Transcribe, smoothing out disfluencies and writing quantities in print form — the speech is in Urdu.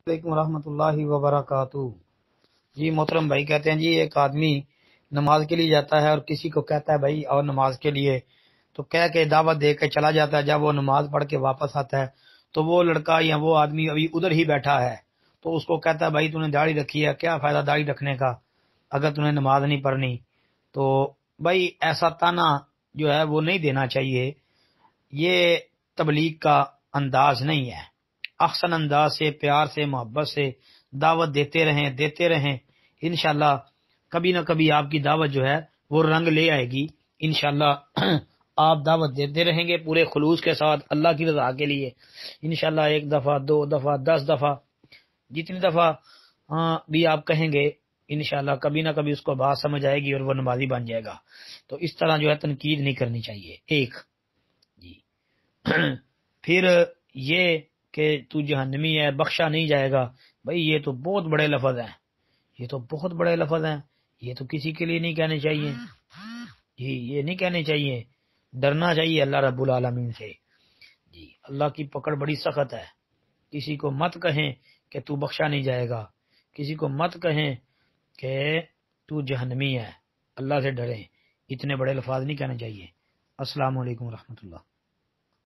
علیکم ورحمۃ اللہ وبرکاتہ۔ جی محترم بھائی کہتے ہیں جی ایک آدمی نماز کے لیے جاتا ہے اور کسی کو کہتا ہے بھائی اور نماز کے لیے، تو کہہ کے دعوت دے کے چلا جاتا ہے۔ جب وہ نماز پڑھ کے واپس آتا ہے تو وہ لڑکا یا وہ آدمی ابھی ادھر ہی بیٹھا ہے، تو اس کو کہتا ہے بھائی تو نے داڑھی رکھی ہے، کیا فائدہ داڑھی رکھنے کا اگر تو نے نماز نہیں پڑھنی۔ تو بھائی ایسا تانا جو ہے وہ نہیں دینا چاہیے، یہ تبلیغ کا انداز نہیں ہے۔ احسن انداز سے، پیار سے، محبت سے دعوت دیتے رہیں انشاءاللہ کبھی نہ کبھی آپ کی دعوت جو ہے وہ رنگ لے آئے گی۔ انشاءاللہ آپ دعوت دیتے رہیں گے پورے خلوص کے ساتھ اللہ کی رضا کے لیے، انشاءاللہ ایک دفعہ، دو دفعہ، 10 دفعہ، جتنی دفعہ بھی آپ کہیں گے انشاءاللہ کبھی نہ کبھی اس کو بات سمجھ آئے گی اور وہ نمازی بن جائے گا۔ تو اس طرح جو ہے تنقید نہیں کرنی چاہیے۔ ایک جی پھر یہ کہ تو جہنمی ہے، بخشا نہیں جائے گا، بھائی یہ تو بہت بڑے لفظ ہیں، یہ تو بہت بڑے لفظ ہیں، یہ تو کسی کے لیے نہیں کہنے چاہیے جی، یہ نہیں کہنے چاہیے، ڈرنا چاہیے اللہ رب العالمین سے۔ جی اللہ کی پکڑ بڑی سخت ہے، کسی کو مت کہیں کہ تو بخشا نہیں جائے گا، کسی کو مت کہیں کہ تو جہنمی ہے، اللہ سے ڈریں، اتنے بڑے الفاظ نہیں کہنے چاہیے۔ السلام علیکم ورحمۃ اللہ۔